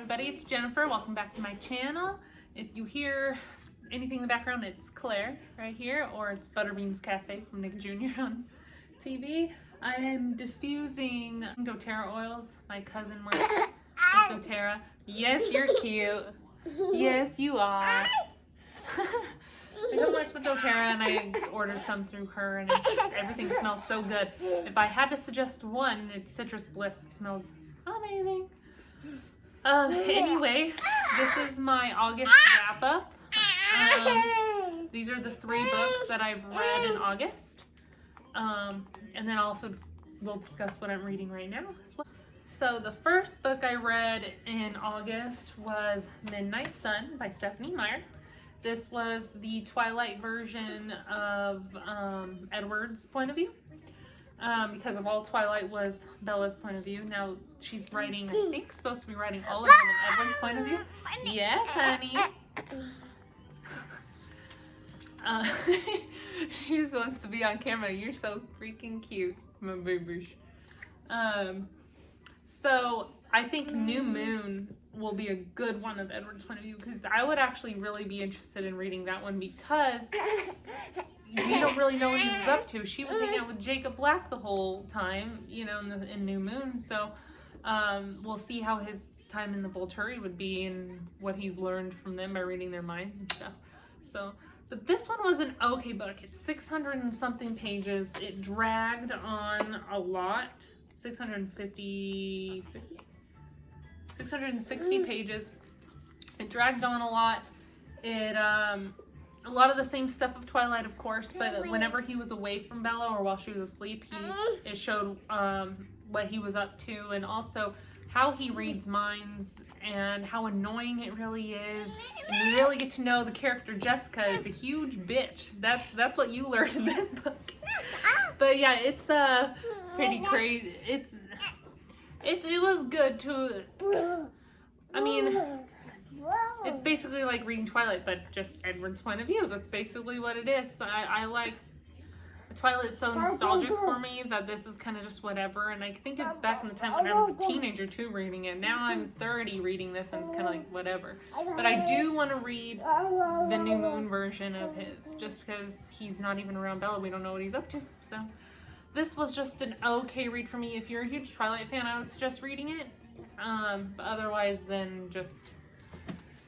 everybody, it's Jennifer. Welcome back to my channel. If you hear anything in the background, it's Claire right here, or it's Butterbean's Cafe from Nick Jr. on TV. I am diffusing doTERRA oils. My cousin likes doTERRA. Yes, you're cute. Yes, you are. I don't like doTERRA, and I ordered some through her, and everything smells so good. If I had to suggest one, it's Citrus Bliss. It smells amazing. Anyway, this is my August wrap up. These are the 3 books that I've read in August. And then also we'll discuss what I'm reading right now as well. So the first book I read in August was Midnight Sun by Stephanie Meyer. This was the Twilight version of Edward's point of view. Because of all Twilight was Bella's point of view. Now she's writing, I think, supposed to be writing all of them in Edward's point of view. Yes, honey. She just wants to be on camera. You're so freaking cute, my baby. So I think New Moon will be a good one of Edward's point of view, because I would actually really be interested in reading that one, because we don't really know what he was up to. She was hanging out with Jacob Black the whole time, you know, in New Moon. So we'll see how his time in the Volturi would be and what he's learned from them by reading their minds and stuff. So, but this one was an okay book. It's 600 and something pages. It dragged on a lot. 660 pages. It dragged on a lot. It a lot of the same stuff of Twilight, of course, but whenever he was away from Bella or while she was asleep, it showed what he was up to, and also how he reads minds and how annoying it really is. And you really get to know the character Jessica is a huge bitch. That's what you learn in this book. But yeah, it's pretty crazy. It was good to. I mean, it's basically like reading Twilight, but just Edward's point of view. That's basically what it is. I like Twilight. So nostalgic for me that this is kind of just whatever. And I think it's back in the time when I was a teenager too reading it. Now I'm 30 reading this, and it's kind of like whatever. But I do want to read the New Moon version of his, just because he's not even around Bella. We don't know what he's up to. So this was just an okay read for me. If you're a huge Twilight fan, I would suggest reading it. But otherwise, then just,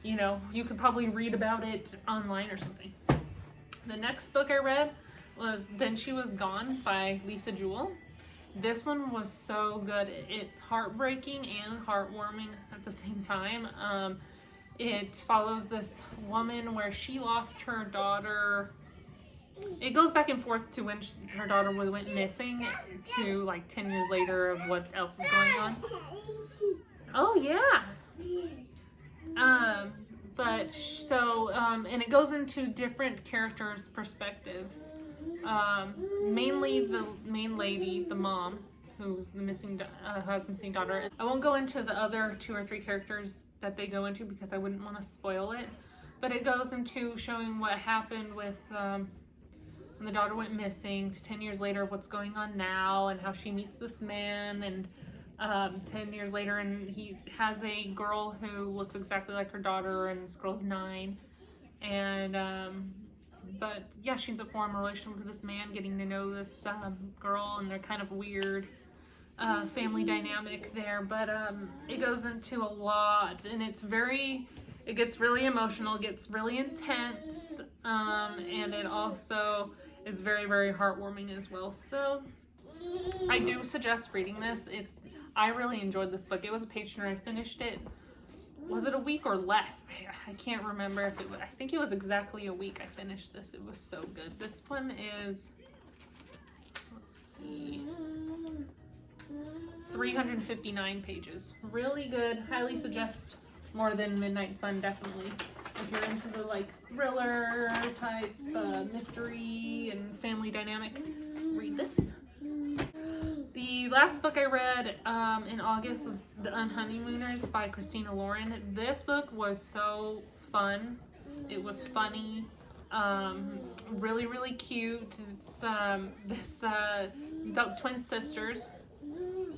you know, you could probably read about it online or something. The next book I read was Then She Was Gone by Lisa Jewell. This one was so good. It's heartbreaking and heartwarming at the same time. It follows this woman where she lost her daughter. It goes back and forth to when her daughter went missing to like 10 years later of what else is going on. Oh yeah. And it goes into different characters' perspectives. Mainly the main lady, the mom, who's the missing daughter. I won't go into the other 2 or 3 characters that they go into because I wouldn't want to spoil it. But it goes into showing what happened with when the daughter went missing to 10 years later, what's going on now, and how she meets this man, and 10 years later, and he has a girl who looks exactly like her daughter, and this girl's 9. And but yeah, she ends up forming a relationship with this man, getting to know this girl, and they're kind of weird family dynamic there. But it goes into a lot, and it gets really emotional, gets really intense, and it also is very, very heartwarming as well. So I do suggest reading this. I really enjoyed this book. It was a page turner. I finished it. Was it a week or less? I can't remember if it was. I think it was exactly a week I finished this. It was so good. This one is, let's see, 359 pages. Really good. Highly suggest. More than Midnight Sun, definitely. If you're into the like thriller type mystery and family dynamic, read this. The last book I read in August was The Honeymooners by Christina Lauren. This book was so fun. It was funny, really, really cute. It's this twin sisters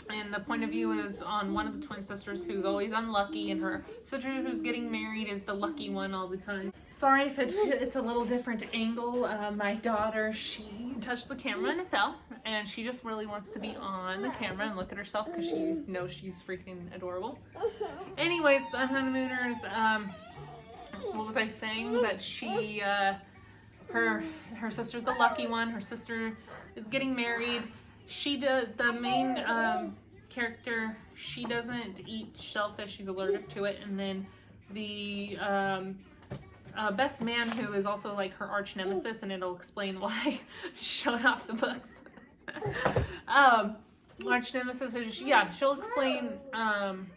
And the point of view is on one of the twin sisters who's always unlucky, and her sister who's getting married is the lucky one all the time. Sorry if it's a little different angle. My daughter, she touched the camera and it fell, and she just really wants to be on the camera and look at herself because she knows she's freaking adorable. Anyways, the Honeymooners, what was I saying? That she, her sister's the lucky one. Her sister is getting married. The main character, she doesn't eat shellfish. She's allergic to it. And then the best man, who is also like her arch nemesis, and it'll explain why she showed off the books. Arch nemesis, she'll explain, and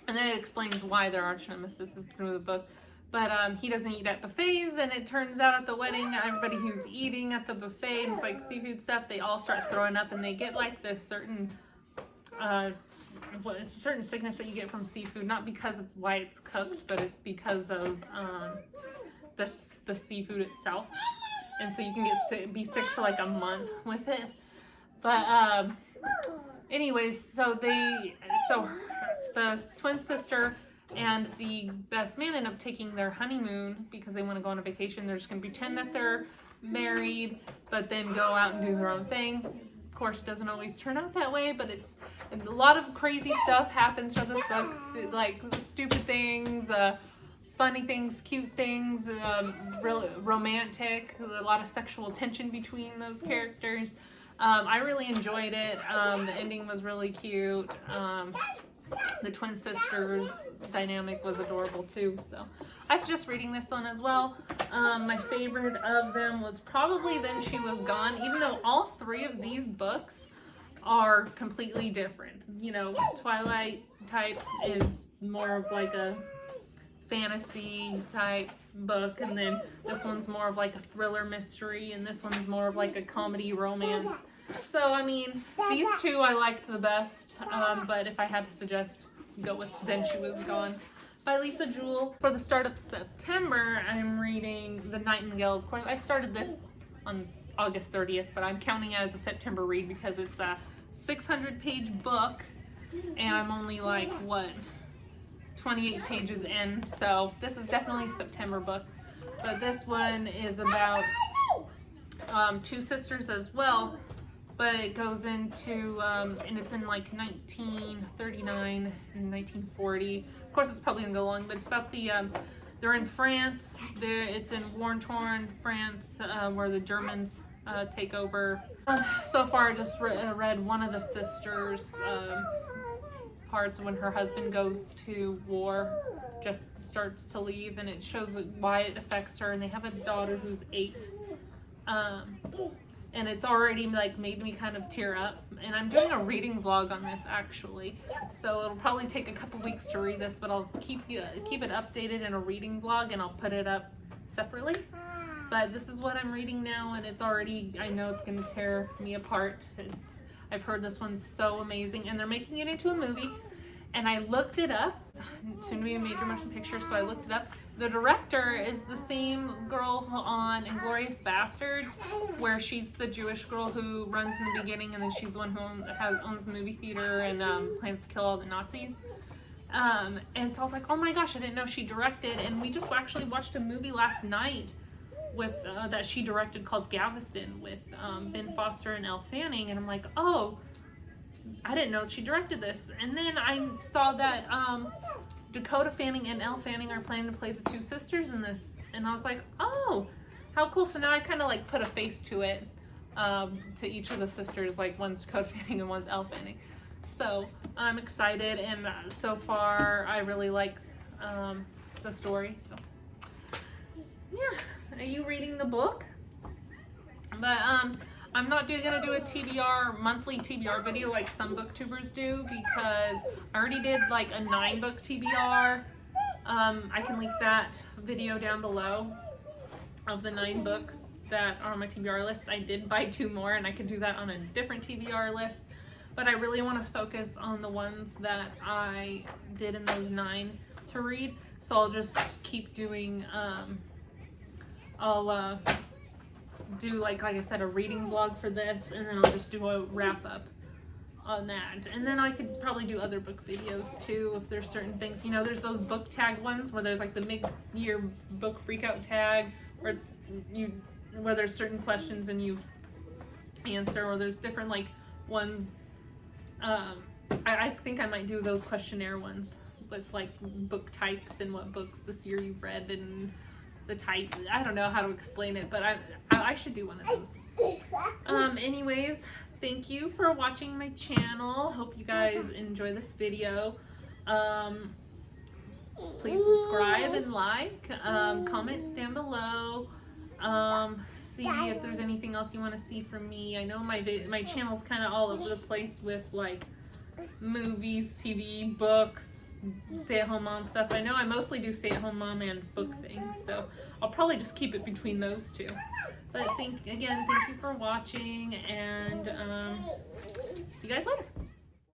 then it explains why their arch nemesis is through the book. But he doesn't eat at buffets, and it turns out at the wedding, everybody who's eating at the buffet, and it's like seafood stuff, they all start throwing up, and they get like this certain certain sickness that you get from seafood, not because of why it's cooked, but because of the seafood itself. And so you can be sick for like a month with it. But anyways, so the twin sister and the best man end up taking their honeymoon because they want to go on a vacation. They're just going to pretend that they're married, but then go out and do their own thing. Of course, it doesn't always turn out that way, but it's a lot of crazy stuff happens from this book, like stupid things, funny things, cute things, really romantic, a lot of sexual tension between those characters. I really enjoyed it. The ending was really cute. The twin sisters dynamic was adorable too, so I suggest reading this one as well. My favorite of them was probably Then She Was Gone, even though all three of these books are completely different. You know, Twilight type is more of like a fantasy type book, and then this one's more of like a thriller mystery, and this one's more of like a comedy romance. So, I mean, these two I liked the best, but if I had to suggest, go with Then She Was Gone by Lisa Jewell. For the start of September, I'm reading The Nightingale. Of course, I started this on August 30th, but I'm counting it as a September read because it's a 600-page book, and I'm only like, 28 pages in, so this is definitely a September book. But this one is about two sisters as well, but it goes into, and it's in like 1939 and 1940. Of course, it's probably gonna go long, but it's about they're in France. It's in war-torn France, where the Germans take over. So far, I just read one of the sisters' parts when her husband goes to war, just starts to leave, and it shows why it affects her. And they have a daughter who's 8. And it's already like made me kind of tear up. And I'm doing a reading vlog on this actually, so it'll probably take a couple weeks to read this, but I'll keep it updated in a reading vlog, and I'll put it up separately. But this is what I'm reading now, and it's already, I know it's gonna tear me apart. I've heard this one's so amazing, and they're making it into a movie. And I looked it up. It's soon to be a major motion picture, so I looked it up. The director is the same girl on Inglourious Basterds, where she's the Jewish girl who runs in the beginning, and then she's the one who owns the movie theater and plans to kill all the Nazis. And so I was like, oh my gosh, I didn't know she directed. And we just actually watched a movie last night with that she directed called Galveston with Ben Foster and Elle Fanning, and I'm like, oh, I didn't know she directed this. And then I saw that Dakota Fanning and Elle Fanning are planning to play the two sisters in this, and I was like, oh, how cool. So now I kind of like put a face to it, to each of the sisters, like one's Dakota Fanning and one's Elle Fanning. So I'm excited, and so far I really like the story. So yeah. Are you reading the book? But I'm not gonna do a monthly TBR video like some booktubers do, because I already did like a 9-book TBR. I can link that video down below of the 9 books that are on my TBR list. I did buy 2 more, and I could do that on a different TBR list, but I really want to focus on the ones that I did in those 9 to read. So I'll just keep doing I'll do like I said, a reading vlog for this, and then I'll just do a wrap up on that. And then I could probably do other book videos too if there's certain things. You know, there's those book tag ones where there's like the mid-year book freakout tag where there's certain questions and you answer, or there's different like ones. I think I might do those questionnaire ones with like book types and what books this year you've read and the type. I don't know how to explain it, but I should do one of those. Anyways, thank you for watching my channel. Hope you guys enjoy this video. Please subscribe and like. Comment down below. See if there's anything else you want to see from me. I know my channel's kind of all over the place with like movies, TV, books, stay-at-home mom stuff. I know I mostly do stay-at-home mom and book things, so I'll probably just keep it between those two. But thank you for watching, and see you guys later.